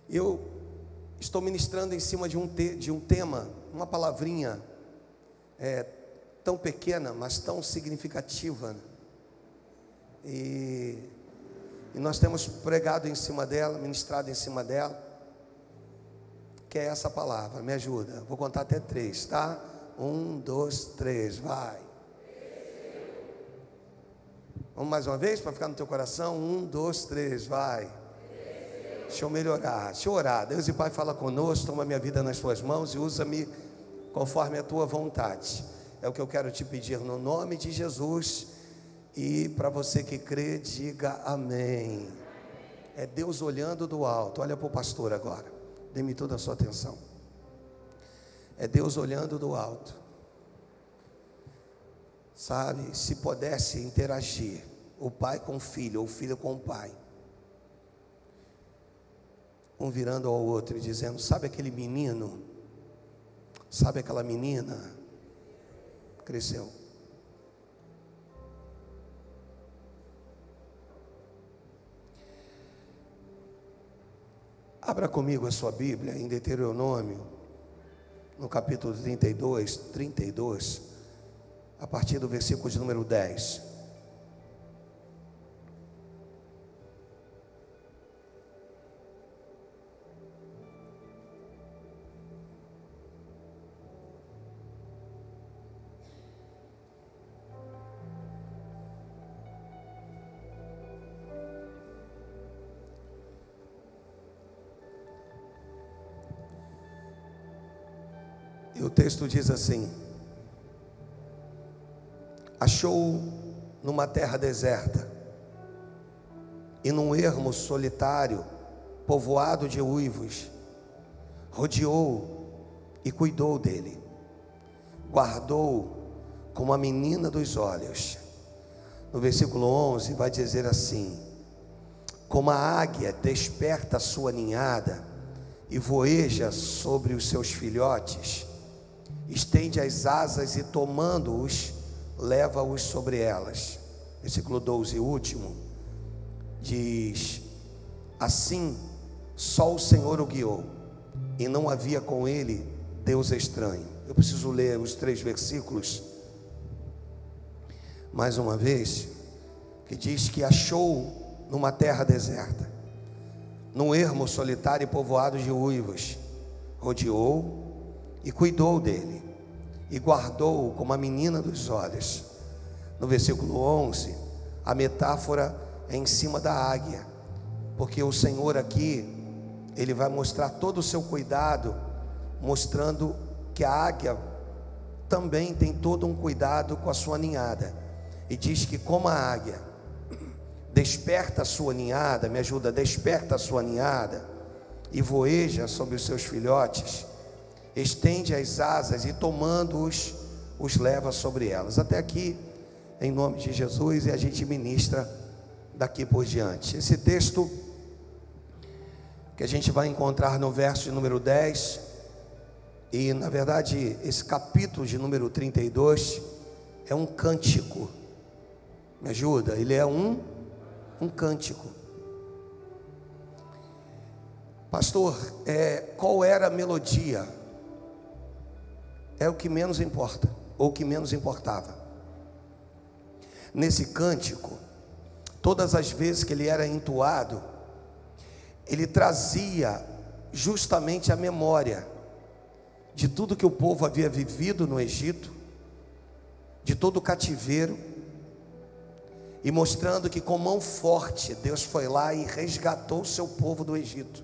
Eu estou ministrando em cima de um tema, uma palavrinha tão pequena, mas tão significativa. E nós temos pregado em cima dela, ministrado em cima dela, que é essa palavra. Me ajuda, vou contar até 3, tá? 1, 2, 3, vai. Vamos mais uma vez para ficar no teu coração. 1, 2, 3, vai. Deixa eu melhorar, deixa eu orar. Deus e Pai, fala conosco, toma minha vida nas tuas mãos e usa-me conforme a tua vontade. É o que eu quero te pedir no nome de Jesus. E para você que crê, diga amém. É Deus olhando do alto. Olha para o pastor agora, dê-me toda a sua atenção. É Deus olhando do alto. Sabe, se pudesse interagir o pai com o filho, ou o filho com o pai, um virando ao outro e dizendo: sabe aquele menino, sabe aquela menina, cresceu. Abra comigo a sua Bíblia em Deuteronômio, no capítulo 32, a partir do versículo de número 10. E o texto diz assim: achou numa terra deserta e num ermo solitário, povoado de uivos, rodeou e cuidou dele, guardou como a menina dos olhos. No versículo 11 vai dizer assim: como a águia desperta a sua ninhada e voeja sobre os seus filhotes, estende as asas e tomando-os, leva-os sobre elas. Versículo 12, último, diz assim: só o Senhor o guiou, e não havia com ele Deus estranho. Eu preciso ler os 3 versículos mais uma vez, que diz que achou numa terra deserta, num ermo solitário e povoado de uivos, rodeou e cuidou dele, e guardou-o como a menina dos olhos. No versículo 11, a metáfora é em cima da águia, porque o Senhor aqui, Ele vai mostrar todo o seu cuidado, mostrando que a águia também tem todo um cuidado com a sua ninhada. E diz que como a águia desperta a sua ninhada, me ajuda, desperta a sua ninhada e voeja sobre os seus filhotes, estende as asas e tomando-os, os leva sobre elas. Até aqui, em nome de Jesus, e a gente ministra daqui por diante. Esse texto que a gente vai encontrar no verso de número 10, e na verdade esse capítulo de número 32 é um cântico. Me ajuda? Ele é um cântico. Pastor, qual era a melodia? É o que menos importa, ou o que menos importava. Nesse cântico, todas as vezes que ele era entoado, ele trazia justamente a memória de tudo que o povo havia vivido no Egito, de todo o cativeiro, e mostrando que com mão forte Deus foi lá e resgatou o seu povo do Egito.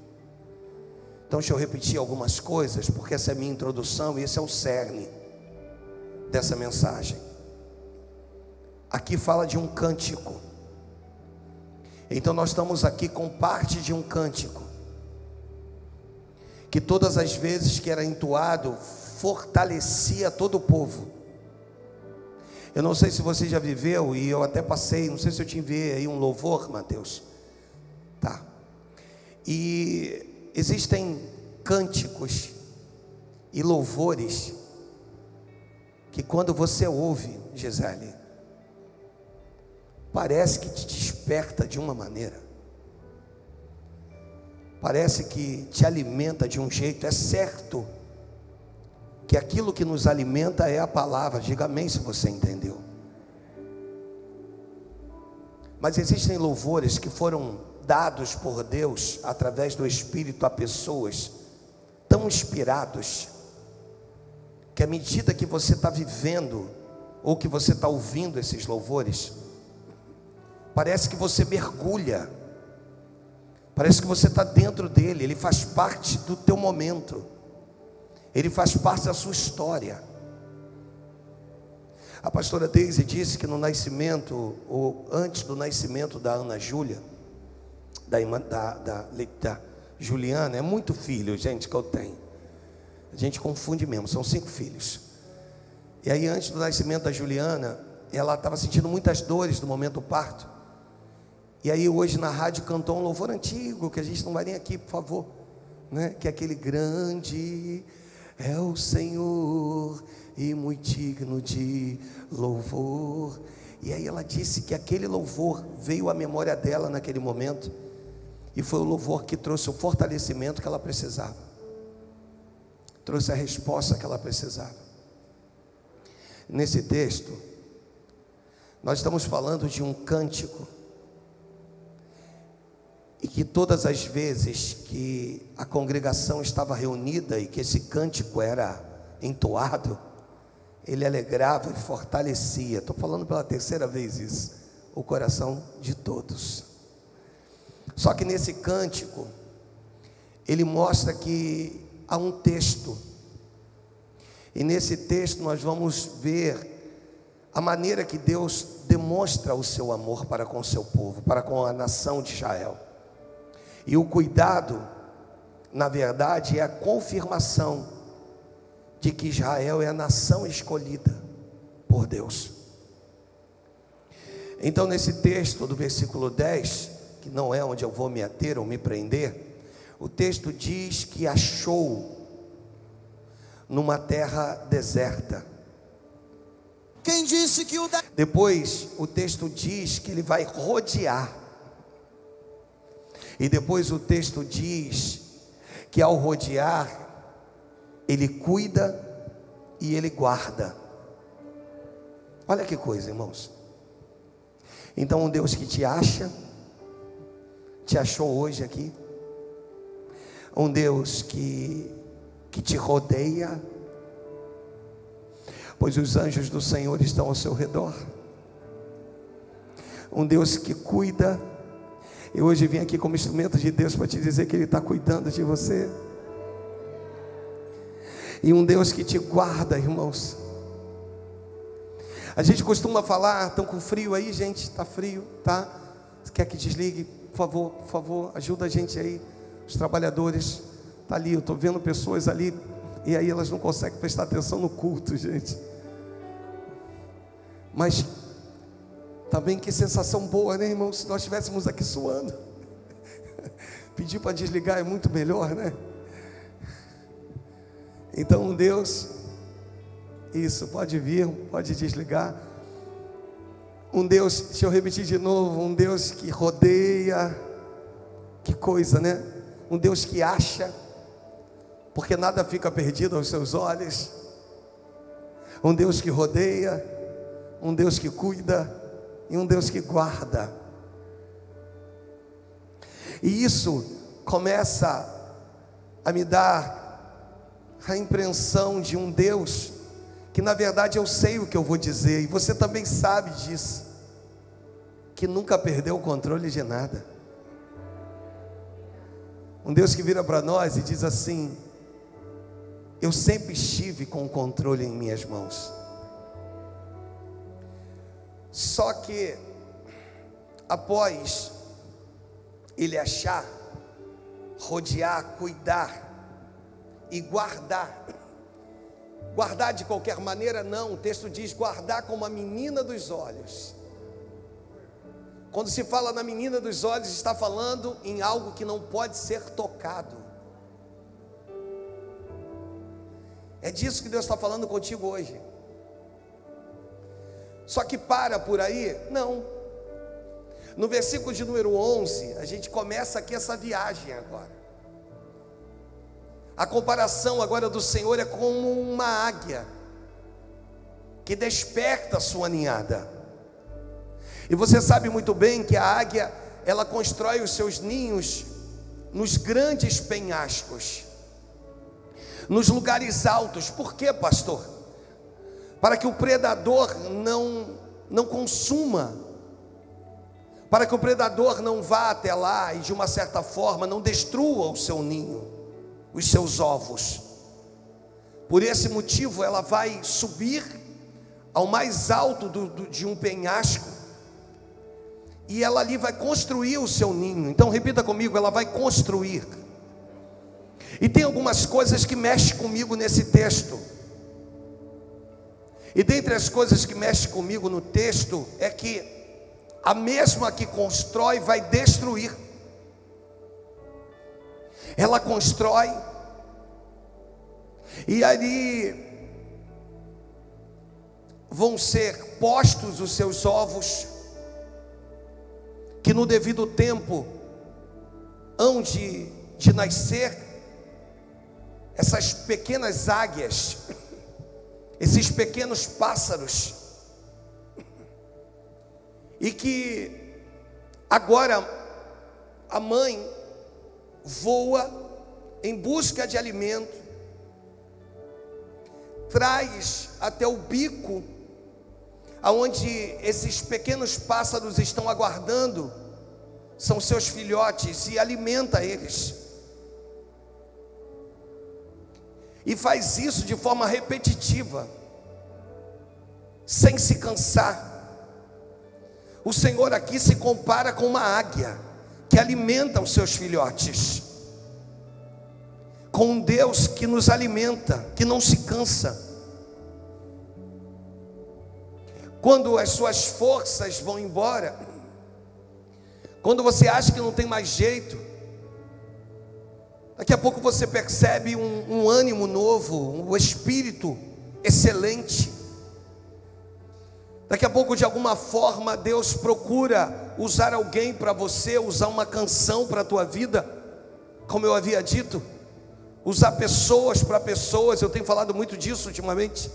Então deixa eu repetir algumas coisas, porque essa é a minha introdução e esse é o cerne dessa mensagem. Aqui fala de um cântico. Então nós estamos aqui com parte de um cântico, que todas as vezes que era entoado, fortalecia todo o povo. Eu não sei se você já viveu, e eu até passei, não sei se eu te enviei aí um louvor, Mateus. Tá. E existem cânticos e louvores que quando você ouve, Gisele, parece que te desperta de uma maneira. parece que te alimenta de um jeito. É certo que aquilo que nos alimenta é a palavra. Diga amém se você entendeu. Mas existem louvores que foram dados por Deus através do Espírito a pessoas tão inspirados, que à medida que você está vivendo ou que você está ouvindo esses louvores, parece que você mergulha, parece que você está dentro dele. Ele faz parte do teu momento, ele faz parte da sua história. A pastora Deise disse que no nascimento, ou antes do nascimento da Ana Júlia, da Juliana, é muito filho, gente, que eu tenho. A gente confunde mesmo, são 5 filhos. E aí, antes do nascimento da Juliana, ela estava sentindo muitas dores no momento do parto. E aí, hoje na rádio cantou um louvor antigo, que a gente não vai nem aqui, por favor, né? Que é aquele: grande é o Senhor e muito digno de louvor. E aí ela disse que aquele louvor veio à memória dela naquele momento, e foi o louvor que trouxe o fortalecimento que ela precisava, trouxe a resposta que ela precisava. Nesse texto, nós estamos falando de um cântico, e que todas as vezes que a congregação estava reunida e que esse cântico era entoado, ele alegrava e fortalecia, estou falando pela 3ª vez isso, o coração de todos. Só que nesse cântico, ele mostra que há um texto, e nesse texto nós vamos ver a maneira que Deus demonstra o seu amor para com o seu povo, para com a nação de Israel. E o cuidado, na verdade, é a confirmação de que Israel é a nação escolhida por Deus. Então, nesse texto do versículo 10, que não é onde eu vou me ater ou me prender, o texto diz que achou numa terra deserta. Quem disse que o... Depois o texto diz que ele vai rodear. E depois o texto diz que ao rodear, ele cuida e ele guarda. Olha que coisa, irmãos. Então um Deus que te acha, te achou hoje aqui. Um Deus que te rodeia, pois os anjos do Senhor estão ao seu redor. Um Deus que cuida. Eu hoje vim aqui como instrumento de Deus para te dizer que Ele está cuidando de você. E um Deus que te guarda, irmãos. A gente costuma falar: estão com frio aí, gente? Está frio, tá? Quer que desligue? Por favor, ajuda a gente aí. Os trabalhadores, está ali, eu estou vendo pessoas ali, e aí elas não conseguem prestar atenção no culto, gente. Mas também que sensação boa, né, irmãos? Se nós estivéssemos aqui suando. Pedir para desligar é muito melhor, né? Então Deus, isso, pode vir, pode desligar. Um Deus, deixa eu repetir de novo, um Deus que rodeia. Que coisa, né? Um Deus que acha, porque nada fica perdido aos seus olhos. Um Deus que rodeia, um Deus que cuida e um Deus que guarda. E isso começa a me dar a impressão de um Deus que, na verdade, eu sei o que eu vou dizer, e você também sabe disso, que nunca perdeu o controle de nada. Um Deus que vira para nós e diz assim: eu sempre estive com o controle em minhas mãos. Só que após ele achar, rodear, cuidar e guardar. Guardar de qualquer maneira não, o texto diz guardar como a menina dos olhos. Quando se fala na menina dos olhos, está falando em algo que não pode ser tocado. É disso que Deus está falando contigo hoje. Só que para por aí? Não. No versículo de número 11, a gente começa aqui essa viagem agora. A comparação agora do Senhor é como uma águia que desperta a sua ninhada. E você sabe muito bem que a águia, ela constrói os seus ninhos nos grandes penhascos, nos lugares altos. Por quê, pastor? Para que o predador não consuma, para que o predador não vá até lá e de uma certa forma não destrua o seu ninho, os seus ovos. Por esse motivo ela vai subir ao mais alto de um penhasco, e ela ali vai construir o seu ninho. Então repita comigo: ela vai construir. E tem algumas coisas que mexem comigo nesse texto. E dentre as coisas que mexem comigo no texto é que a mesma que constrói vai destruir. Ela constrói, e ali vão ser postos os seus ovos, que no devido tempo hão de nascer essas pequenas águias, esses pequenos pássaros, e que agora a mãe voa em busca de alimento, traz até o bico aonde esses pequenos pássaros estão aguardando, são seus filhotes, e alimenta eles. E faz isso de forma repetitiva, sem se cansar. O Senhor aqui se compara com uma águia que alimenta os seus filhotes, com um Deus que nos alimenta, que não se cansa. Quando as suas forças vão embora, quando você acha que não tem mais jeito, daqui a pouco você percebe um ânimo novo, um espírito excelente. Daqui a pouco, de alguma forma, Deus procura usar alguém para você, usar uma canção para a tua vida, como eu havia dito, usar pessoas para pessoas. Eu tenho falado muito disso ultimamente.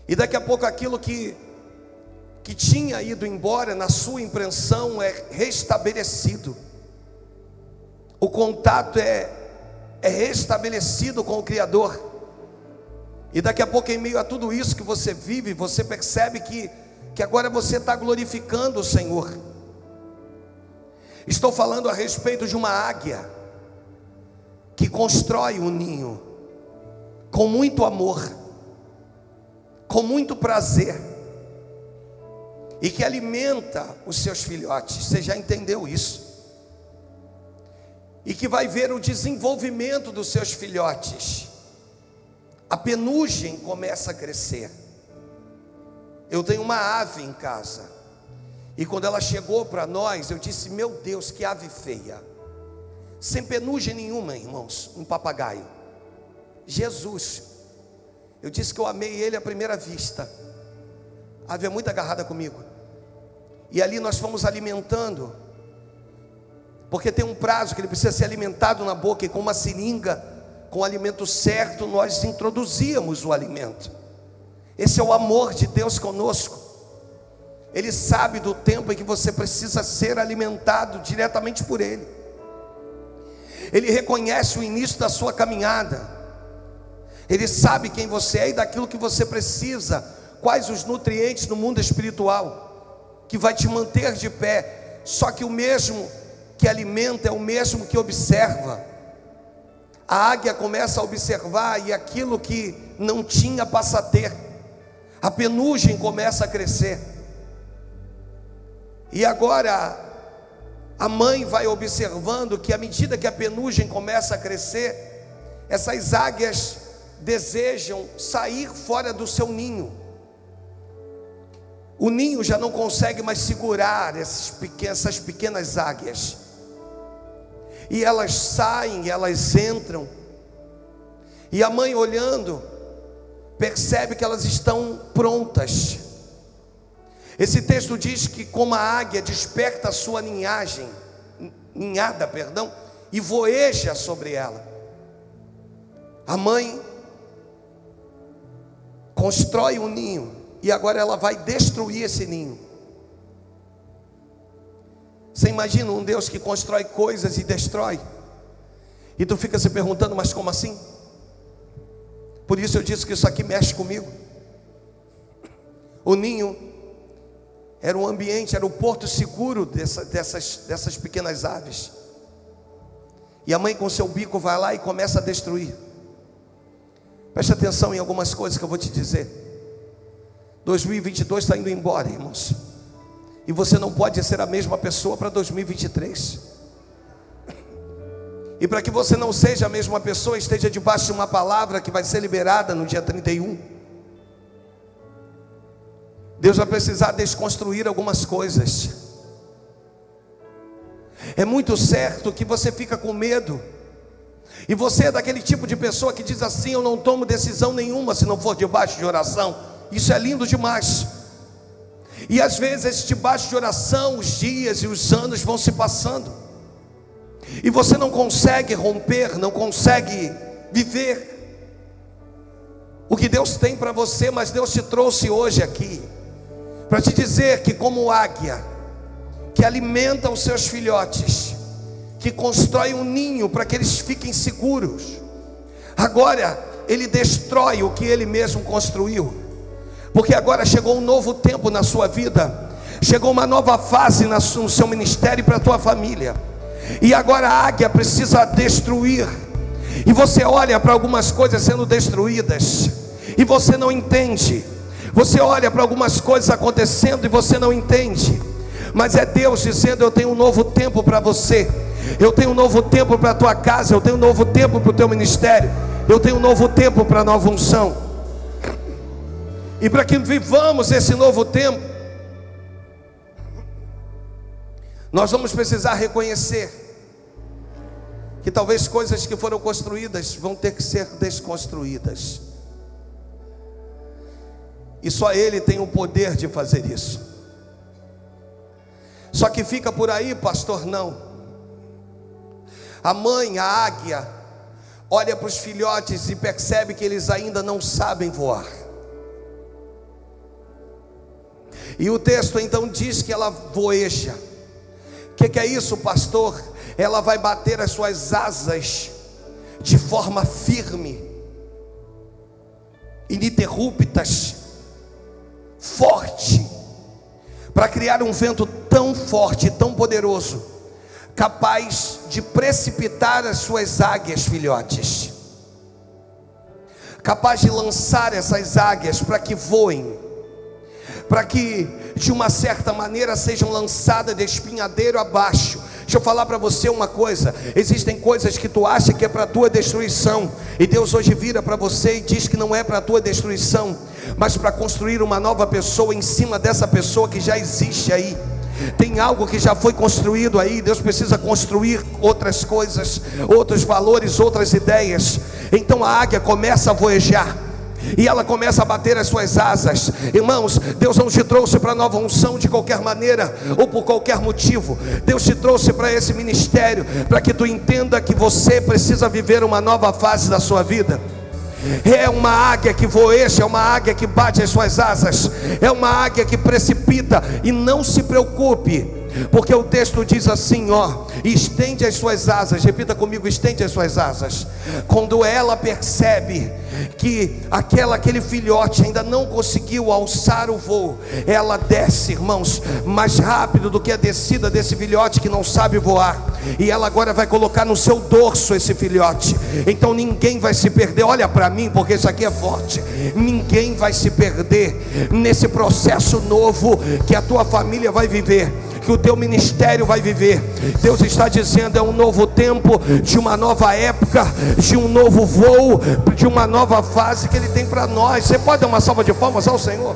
E daqui a pouco aquilo que tinha ido embora na sua impressão é restabelecido. O contato é restabelecido com o Criador. E daqui a pouco, em meio a tudo isso que você vive, você percebe que agora você está glorificando o Senhor. Estou falando a respeito de uma águia que constrói um ninho com muito amor, com muito prazer, e que alimenta os seus filhotes. Você já entendeu isso? E que vai ver o desenvolvimento dos seus filhotes. A penugem começa a crescer. Eu tenho uma ave em casa, e quando ela chegou para nós, eu disse: meu Deus, que ave feia, sem penugem nenhuma, irmãos, um papagaio. Jesus. Eu disse que eu amei ele à primeira vista. A ave é muito agarrada comigo. E ali nós fomos alimentando, porque tem um prazo que ele precisa ser alimentado na boca, e com uma seringa, com o alimento certo, nós introduzíamos o alimento. Esse é o amor de Deus conosco. Ele sabe do tempo em que você precisa ser alimentado diretamente por Ele. Ele reconhece o início da sua caminhada. Ele sabe quem você é e daquilo que você precisa, quais os nutrientes no mundo espiritual que vai te manter de pé. Só que o mesmo que alimenta é o mesmo que observa. A águia começa a observar, e aquilo que não tinha passa a ter. A penugem começa a crescer. E agora a mãe vai observando que à medida que a penugem começa a crescer, essas águias desejam sair fora do seu ninho. O ninho já não consegue mais segurar essas pequenas águias. E elas saem, elas entram. E a mãe, olhando, percebe que elas estão prontas. Esse texto diz que como a águia desperta a sua ninhada, e voeja sobre ela. A mãe constrói um ninho e agora ela vai destruir esse ninho. Você imagina um Deus que constrói coisas e destrói? E tu fica se perguntando, mas como assim? Por isso eu disse que isso aqui mexe comigo. O ninho era um ambiente, era o porto seguro dessas pequenas aves. E a mãe com seu bico vai lá e começa a destruir. Preste atenção em algumas coisas que eu vou te dizer. 2022 está indo embora, irmãos. E você não pode ser a mesma pessoa para 2023. E para que você não seja a mesma pessoa, esteja debaixo de uma palavra que vai ser liberada no dia 31. Deus vai precisar desconstruir algumas coisas. É muito certo que você fica com medo. E você é daquele tipo de pessoa que diz assim: eu não tomo decisão nenhuma se não for debaixo de oração. Isso é lindo demais. E às vezes debaixo de oração os dias e os anos vão se passando, e você não consegue romper, não consegue viver o que Deus tem para você. Mas Deus te trouxe hoje aqui para te dizer que, como águia que alimenta os seus filhotes, que constrói um ninho para que eles fiquem seguros, agora Ele destrói o que Ele mesmo construiu. Porque agora chegou um novo tempo na sua vida, chegou uma nova fase no seu ministério e para a tua família. E agora a águia precisa destruir. E você olha para algumas coisas sendo destruídas e você não entende. Você olha para algumas coisas acontecendo e você não entende. Mas é Deus dizendo: eu tenho um novo tempo para você. Eu tenho um novo tempo para a tua casa. Eu tenho um novo tempo para o teu ministério. Eu tenho um novo tempo para a nova unção. E para que vivamos esse novo tempo, nós vamos precisar reconhecer que talvez coisas que foram construídas vão ter que ser desconstruídas. E só Ele tem o poder de fazer isso. Só que fica por aí, pastor, não. A mãe, a águia, olha para os filhotes e percebe que eles ainda não sabem voar. E o texto então diz que ela voeja. O que é isso, pastor? Ela vai bater as suas asas de forma firme, ininterruptas, forte, para criar um vento tão forte, tão poderoso, capaz de precipitar as suas águias filhotes, capaz de lançar essas águias para que voem, para que de uma certa maneira sejam lançadas de espinhadeiro abaixo. Deixa eu falar para você uma coisa: existem coisas que tu acha que é para a tua destruição, e Deus hoje vira para você e diz que não é para a tua destruição, mas para construir uma nova pessoa em cima dessa pessoa que já existe aí. Tem algo que já foi construído aí. Deus precisa construir outras coisas, outros valores, outras ideias. Então a águia começa a voejar e ela começa a bater as suas asas. Irmãos, Deus não te trouxe para nova unção de qualquer maneira ou por qualquer motivo. Deus te trouxe para esse ministério para que tu entenda que você precisa viver uma nova fase da sua vida. É uma águia que voeja, é uma águia que bate as suas asas, é uma águia que precipita. E não se preocupe, porque o texto diz assim, ó: estende as suas asas. Repita comigo: estende as suas asas. Quando ela percebe que aquele filhote ainda não conseguiu alçar o voo, ela desce, irmãos, mais rápido do que a descida desse filhote que não sabe voar. E ela agora vai colocar no seu dorso esse filhote. Então ninguém vai se perder. Olha para mim, porque isso aqui é forte. Ninguém vai se perder nesse processo novo que a tua família vai viver, que o teu ministério vai viver. Deus está dizendo: é um novo tempo, de uma nova época, de um novo voo, de uma nova fase que Ele tem para nós. Você pode dar uma salva de palmas ao Senhor?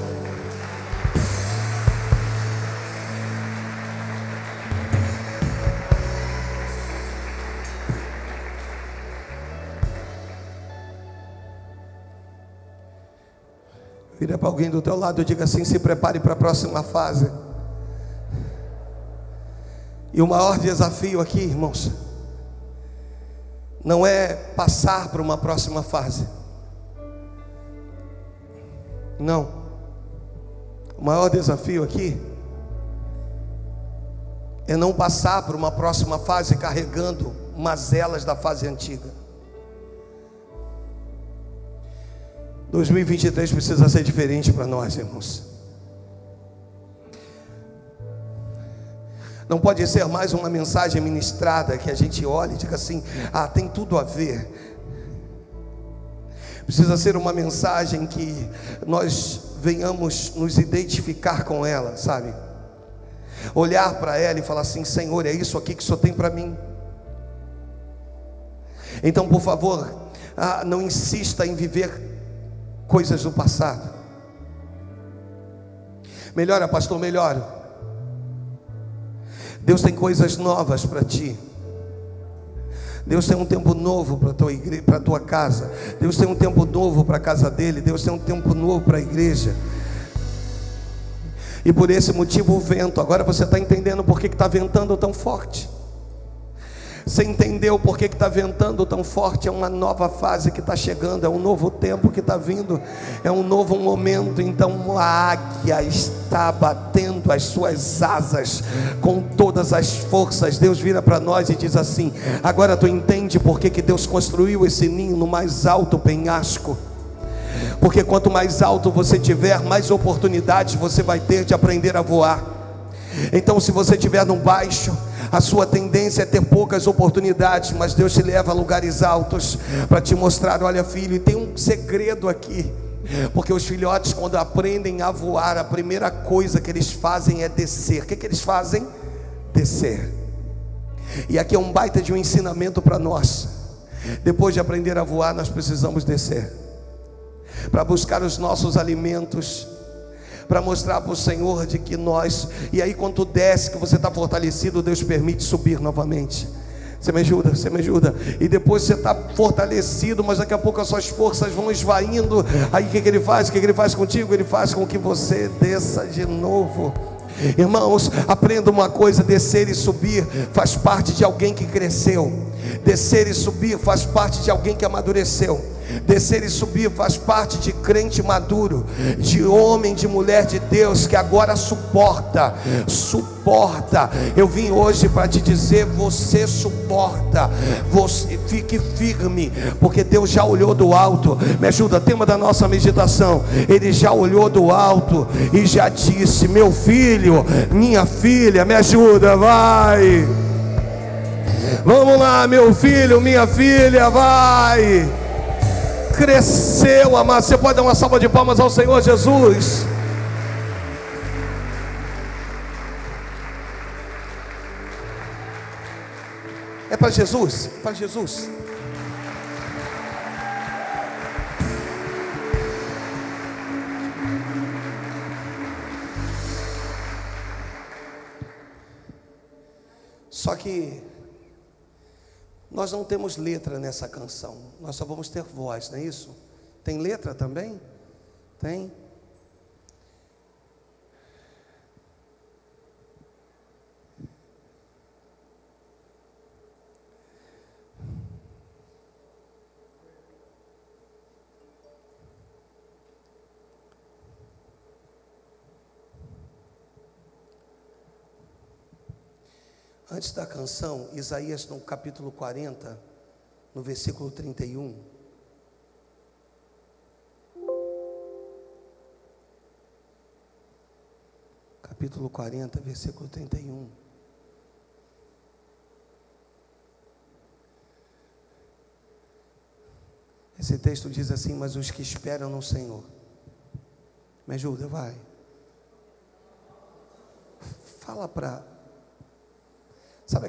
Vira para alguém do teu lado e diga assim: se prepare para a próxima fase. E o maior desafio aqui, irmãos, não é passar para uma próxima fase. Não. O maior desafio aqui é não passar para uma próxima fase carregando mazelas da fase antiga. 2023 precisa ser diferente para nós, irmãos. Não pode ser mais uma mensagem ministrada que a gente olhe e diga assim: ah, tem tudo a ver. Precisa ser uma mensagem que nós venhamos nos identificar com ela, sabe? Olhar para ela e falar assim: Senhor, é isso aqui que o Senhor tem para mim. Então, por favor, não insista em viver coisas do passado. Melhora, pastor, melhora. Deus tem coisas novas para ti. Deus tem um tempo novo para a tua igreja, para a tua casa. Deus tem um tempo novo para a casa dele. Deus tem um tempo novo para a igreja. E por esse motivo o vento. Agora você está entendendo por que está ventando tão forte. Você entendeu por que está ventando tão forte? É uma nova fase que está chegando, é um novo tempo que está vindo, é um novo momento. Então a águia está batendo as suas asas com todas as forças. Deus vira para nós e diz assim: agora tu entende por que Deus construiu esse ninho no mais alto penhasco? Porque quanto mais alto você tiver, mais oportunidades você vai ter de aprender a voar. Então, se você estiver no baixo, a sua tendência é ter poucas oportunidades, mas Deus te leva a lugares altos para te mostrar: olha, filho, e tem um segredo aqui. Porque os filhotes, quando aprendem a voar, a primeira coisa que eles fazem é descer. O que eles fazem? Descer. E aqui é um baita de um ensinamento para nós. Depois de aprender a voar, nós precisamos descer para buscar os nossos alimentos, para mostrar para o Senhor de que nós... E aí quando tu desce, que você está fortalecido, Deus permite subir novamente. Você me ajuda, você me ajuda. E depois você está fortalecido, mas daqui a pouco as suas forças vão esvaindo. Aí o que ele faz? O que ele faz contigo? Ele faz com que você desça de novo. Irmãos, aprenda uma coisa: descer e subir faz parte de alguém que cresceu. Descer e subir faz parte de alguém que amadureceu. Descer e subir faz parte de crente maduro, de homem, de mulher de Deus que agora suporta. Eu vim hoje para te dizer: você suporta, você fique firme, porque Deus já olhou do alto. Me ajuda, tema da nossa meditação. Ele já olhou do alto e já disse: meu filho, minha filha, me ajuda, vai. Vamos lá, meu filho, minha filha, vai. Cresceu, amado. Você pode dar uma salva de palmas ao Senhor Jesus? É para Jesus, para Jesus. Só que nós não temos letra nessa canção, nós só vamos ter voz, não é isso? Tem letra também? Tem? Antes da canção, Isaías no capítulo 40, no versículo 31. Capítulo 40, versículo 31. Esse texto diz assim: mas os que esperam no Senhor. Me ajuda, vai. Fala para... Sabe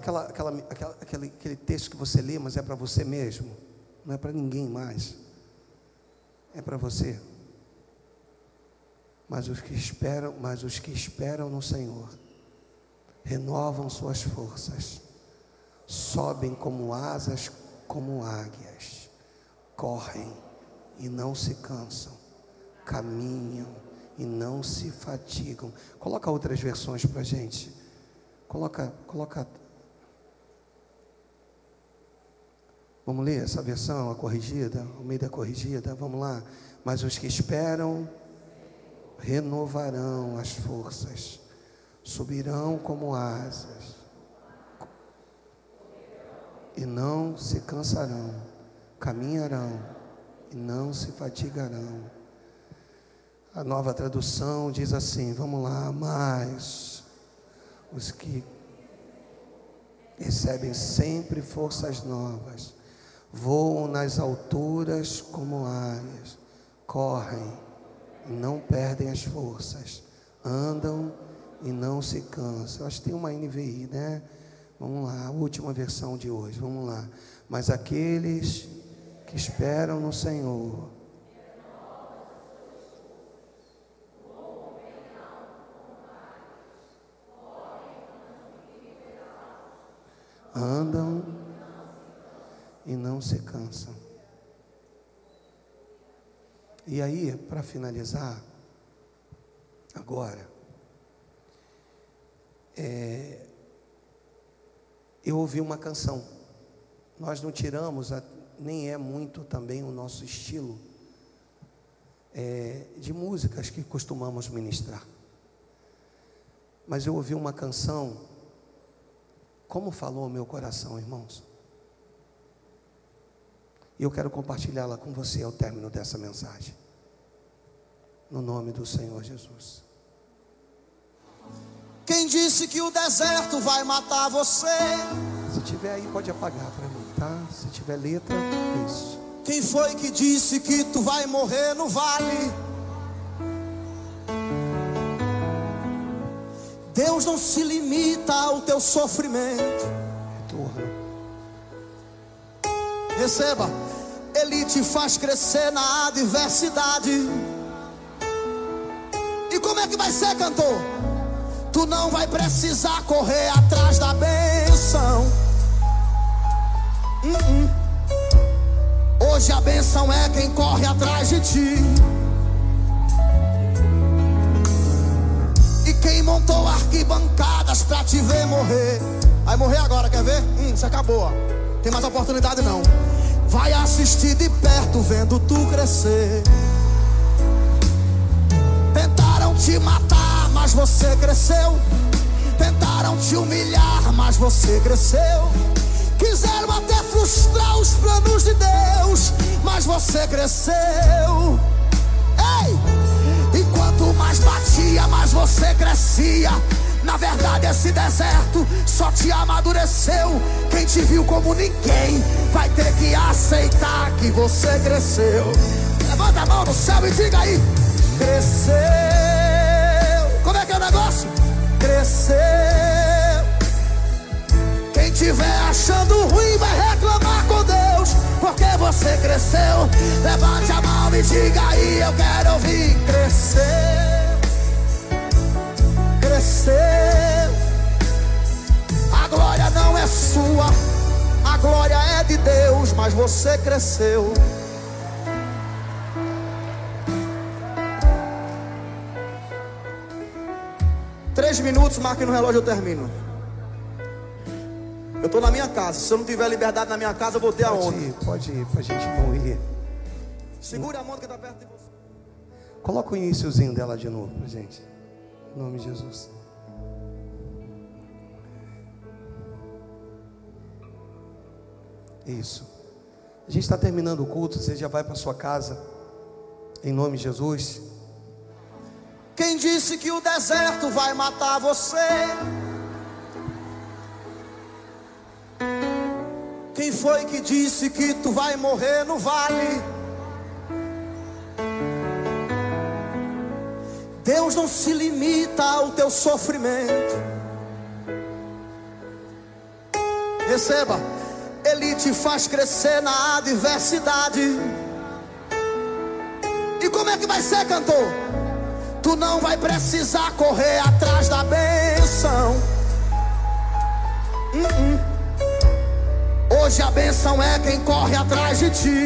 aquele texto que você lê, mas é para você mesmo? Não é para ninguém mais. É para você. Mas os que esperam no Senhor renovam suas forças, sobem como asas, como águias, correm e não se cansam, caminham e não se fatigam. Coloca outras versões para a gente. Coloca Vamos ler essa versão, a corrigida, o meio da corrigida, vamos lá. Mas os que esperam renovarão as forças, subirão como asas e não se cansarão, caminharão e não se fatigarão. A Nova Tradução diz assim, vamos lá, mas os que recebem sempre forças novas, voam nas alturas como águias, correm e não perdem as forças, andam e não se cansam. Eu acho que tem uma NVI, né? Vamos lá, a última versão de hoje, vamos lá. Mas aqueles que esperam no Senhor andam e não se cansam. E aí, para finalizar, agora, eu ouvi uma canção. Nós não tiramos, nem é muito também o nosso estilo de músicas que costumamos ministrar. Mas eu ouvi uma canção, como falou o meu coração, irmãos. E eu quero compartilhá-la com você ao término dessa mensagem. No nome do Senhor Jesus. Quem disse que o deserto vai matar você? Se tiver aí, pode apagar para mim, tá? Se tiver letra, isso. Quem foi que disse que tu vai morrer no vale? Deus não se limita ao teu sofrimento. Retorno. Receba. Ele te faz crescer na adversidade. E como é que vai ser, cantor? Tu não vai precisar correr atrás da bênção. Hoje a bênção é quem corre atrás de ti. E quem montou arquibancadas pra te ver morrer, vai morrer agora, quer ver? Isso acabou, ó. Tem mais oportunidade não. Vai assistir de perto vendo tu crescer. Tentaram te matar, mas você cresceu. Tentaram te humilhar, mas você cresceu. Quiseram até frustrar os planos de Deus, mas você cresceu. Ei! E quanto mais batia, mais você crescia. Na verdade esse deserto só te amadureceu. Quem te viu como ninguém vai ter que aceitar que você cresceu. Levanta a mão no céu e diga aí: cresceu. Como é que é o negócio? Cresceu. Quem tiver achando ruim vai reclamar com Deus, porque você cresceu. Levante a mão e diga aí: eu quero ouvir. Cresceu. Cresceu. A glória não é sua, a glória é de Deus, mas você cresceu. Três minutos, marque no relógio, eu termino. Eu estou na minha casa. Se eu não tiver liberdade na minha casa, eu vou ter aonde? Pode ir, pra gente não ir. Segura a mão que está perto de você. Coloca o iniciozinho dela de novo pra gente. Em nome de Jesus. Isso. A gente está terminando o culto. Você já vai para sua casa. Em nome de Jesus. Quem disse que o deserto vai matar você? Quem foi que disse que tu vai morrer no vale? Deus não se limita ao teu sofrimento. Receba. Ele te faz crescer na adversidade. E como é que vai ser, cantor? Tu não vai precisar correr atrás da bênção. Hoje a bênção é quem corre atrás de ti.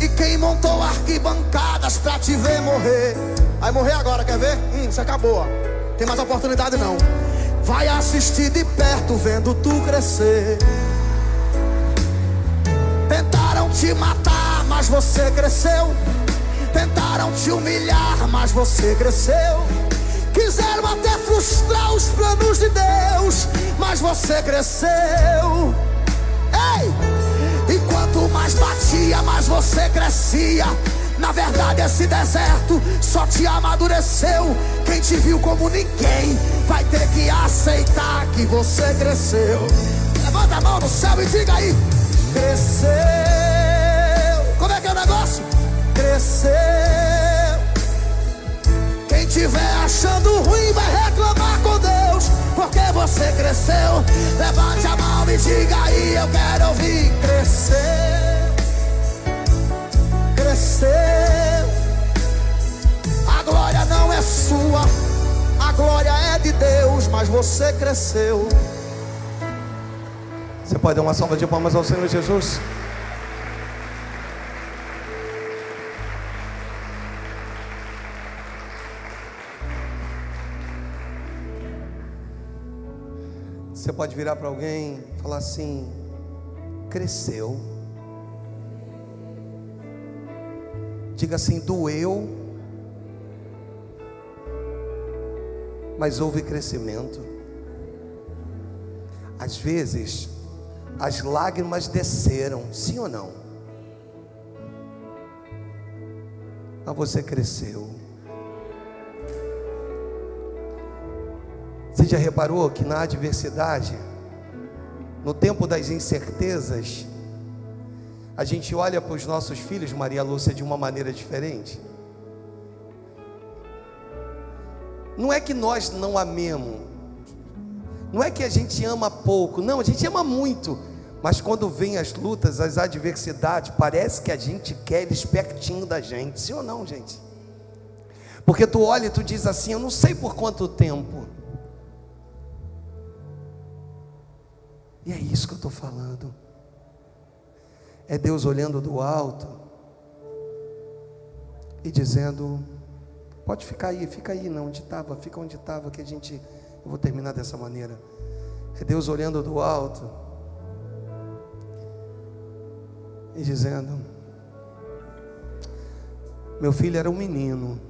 E quem montou arquibancadas pra te ver morrer, vai morrer agora, quer ver? Isso acabou, ó. Tem mais oportunidade não. vai assistir de perto vendo tu crescer. Tentaram te matar, mas você cresceu. Tentaram te humilhar, mas você cresceu. Quiseram até frustrar os planos de Deus, mas você cresceu. Ei! E quanto mais batia, mais você crescia. Na verdade esse deserto só te amadureceu. Quem te viu como ninguém vai ter que aceitar que você cresceu. Levanta a mão no céu e diga aí: cresceu. Como é que é o negócio? Cresceu. Quem tiver achando ruim vai reclamar com Deus, porque você cresceu. Levante a mão e diga aí: eu quero ouvir. Cresceu. Cresceu. A glória não é sua, a glória é de Deus, mas você cresceu. Você pode dar uma salva de palmas ao Senhor Jesus? Você pode virar para alguém e falar assim: cresceu. Diga assim: doeu, mas houve crescimento. Às vezes as lágrimas desceram, sim ou não? Mas você cresceu. Você já reparou que na adversidade, no tempo das incertezas, a gente olha para os nossos filhos, Maria Lúcia, de uma maneira diferente? Não é que nós não amemos, não é que a gente ama pouco, não, a gente ama muito. Mas quando vem as lutas, as adversidades, parece que a gente quer eles pertinho da gente, sim ou não, gente? Porque tu olha e tu diz assim: eu não sei por quanto tempo. E é isso que eu estou falando. É Deus olhando do alto e dizendo: pode ficar aí, não, onde estava, fica onde estava, que eu vou terminar dessa maneira. É Deus olhando do alto e dizendo: meu filho era um menino,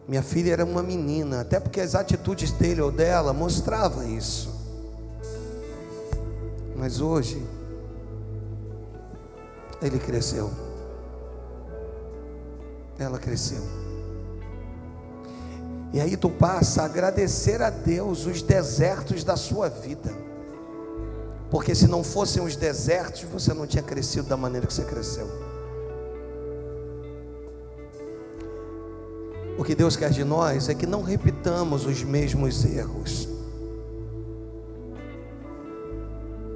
minha filha era uma menina, até porque as atitudes dele ou dela mostravam isso. Mas hoje ele cresceu, ela cresceu. E aí tu passa a agradecer a Deus os desertos da sua vida, porque se não fossem os desertos, você não tinha crescido da maneira que você cresceu. O que Deus quer de nós é que não repitamos os mesmos erros,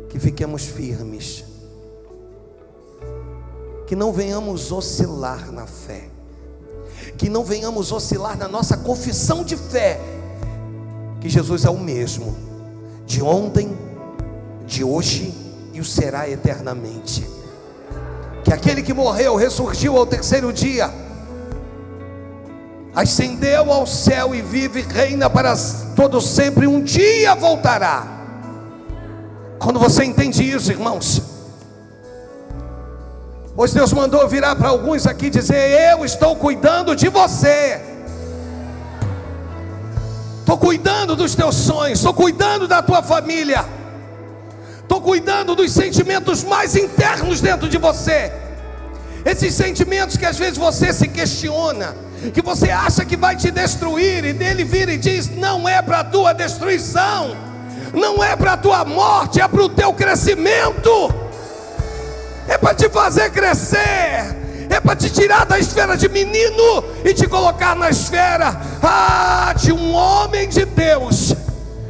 que fiquemos firmes, que não venhamos oscilar na fé, que não venhamos oscilar na nossa confissão de fé, que Jesus é o mesmo, de ontem, de hoje e o será eternamente, que aquele que morreu, ressurgiu ao terceiro dia, ascendeu ao céu e vive e reina para todo sempre, um dia voltará. Quando você entende isso, irmãos, pois Deus mandou virar para alguns aqui dizer: eu estou cuidando de você, estou cuidando dos teus sonhos, estou cuidando da tua família, estou cuidando dos sentimentos mais internos dentro de você, esses sentimentos que às vezes você se questiona, que você acha que vai te destruir, e dele vira e diz: não é para a tua destruição, não é para a tua morte, é para o teu crescimento, é para te fazer crescer, é para te tirar da esfera de menino e te colocar na esfera de um homem de Deus.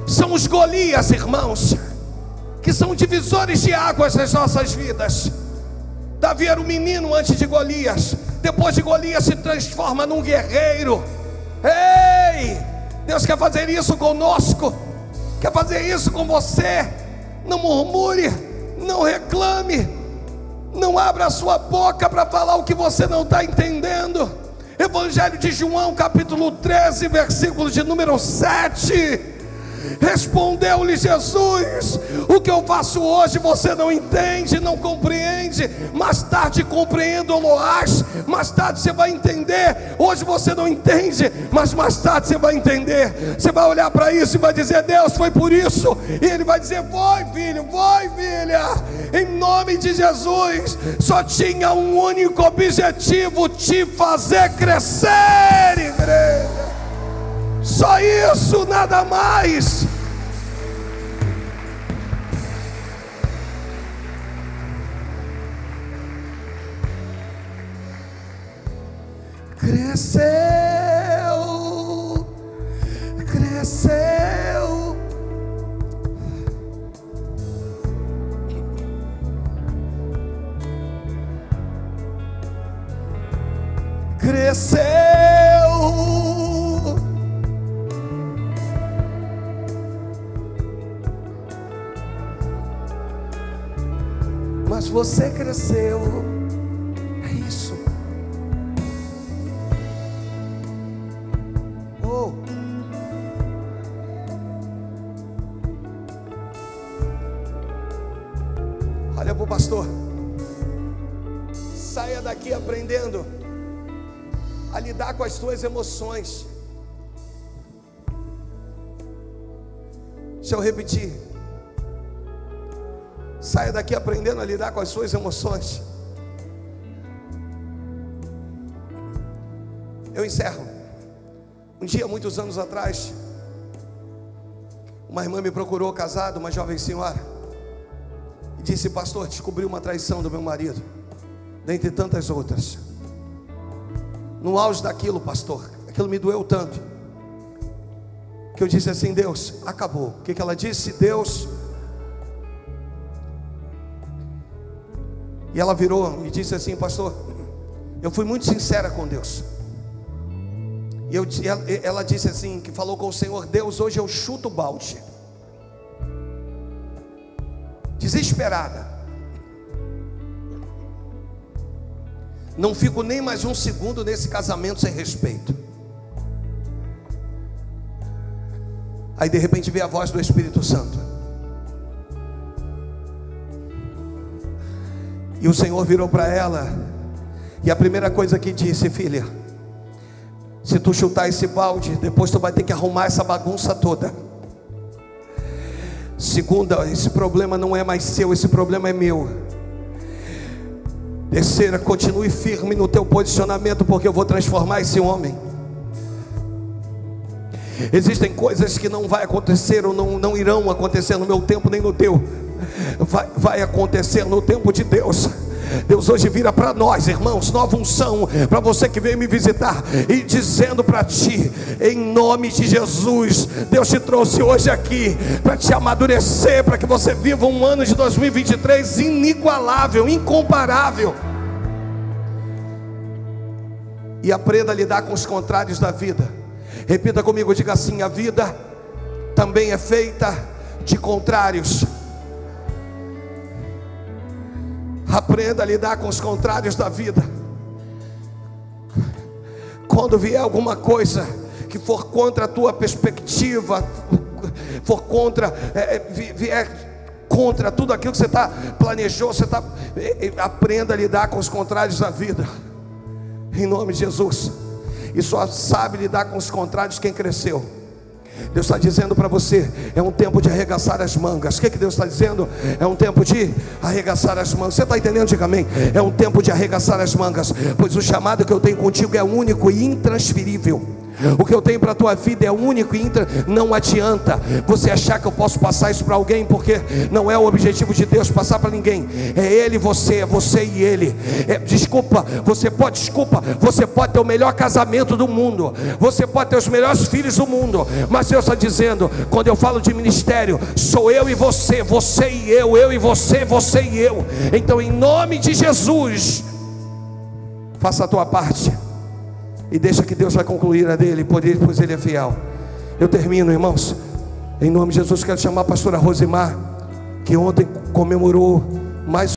São os Golias, irmãos, que são divisores de águas nas nossas vidas. Davi era um menino antes de Golias, depois de Golias se transforma num guerreiro. Ei, Deus quer fazer isso conosco, quer fazer isso com você. Não murmure, não reclame, não abra a sua boca para falar o que você não está entendendo. Evangelho de João, capítulo 13, versículo de número 7. Respondeu-lhe Jesus: o que eu faço hoje você não entende, não compreende. Mais tarde compreendo-lo-ás. Mais tarde você vai entender. Hoje você não entende, mas mais tarde você vai entender. Você vai olhar para isso e vai dizer: Deus, foi por isso. E Ele vai dizer: vai, filho, vai, filha. Em nome de Jesus. Só tinha um único objetivo: te fazer crescer, igreja. Só isso, nada mais. Cresceu, cresceu. Cresceu. Mas você cresceu. É isso. Oh. Olha para o pastor. Saia daqui aprendendo a lidar com as suas emoções. Deixa eu repetir. Saia daqui aprendendo a lidar com as suas emoções. Eu encerro. Um dia, muitos anos atrás, uma irmã me procurou casada, uma jovem senhora, e disse: pastor, descobri uma traição do meu marido, dentre tantas outras. No auge daquilo, pastor, aquilo me doeu tanto, que eu disse assim: Deus, acabou. O que ela disse? Deus. E ela virou e disse assim: pastor, eu fui muito sincera com Deus. E ela disse assim, que falou com o Senhor: Deus, hoje eu chuto o balde. Desesperada. Não fico nem mais um segundo nesse casamento sem respeito. Aí de repente veio a voz do Espírito Santo. E o Senhor virou para ela, e a primeira coisa que disse: filha, se tu chutar esse balde, depois tu vai ter que arrumar essa bagunça toda. Segunda, esse problema não é mais seu, esse problema é meu. Terceira, continue firme no teu posicionamento, porque eu vou transformar esse homem. Existem coisas que não vai acontecer, ou não irão acontecer no meu tempo nem no teu. Vai acontecer no tempo de Deus. Deus hoje vira para nós, irmãos, nova unção para você que veio me visitar, e dizendo para ti, em nome de Jesus, Deus te trouxe hoje aqui para te amadurecer, para que você viva um ano de 2023 inigualável, incomparável, e aprenda a lidar com os contrários da vida. Repita comigo, diga assim: a vida também é feita de contrários. Aprenda a lidar com os contrários da vida. Quando vier alguma coisa que for contra a tua perspectiva, for contra, vier contra tudo aquilo que você planejou, aprenda a lidar com os contrários da vida, em nome de Jesus. E só sabe lidar com os contrários quem cresceu. Deus está dizendo para você: é um tempo de arregaçar as mangas. O que Deus está dizendo? É um tempo de arregaçar as mangas. Você está entendendo? Diga amém. É um tempo de arregaçar as mangas, pois o chamado que eu tenho contigo é único e intransferível. O que eu tenho para a tua vida é único e não adianta você achar que eu posso passar isso para alguém, porque não é o objetivo de Deus passar para ninguém. É Ele, você, é você e Ele. Você pode ter o melhor casamento do mundo, você pode ter os melhores filhos do mundo, mas Deus está dizendo, quando eu falo de ministério, sou eu e você, você e eu e você, você e eu. Então, em nome de Jesus, faça a tua parte e deixa que Deus vai concluir a dele, pois Ele é fiel. Eu termino, irmãos, em nome de Jesus. Quero chamar a pastora Rosimar, que ontem comemorou mais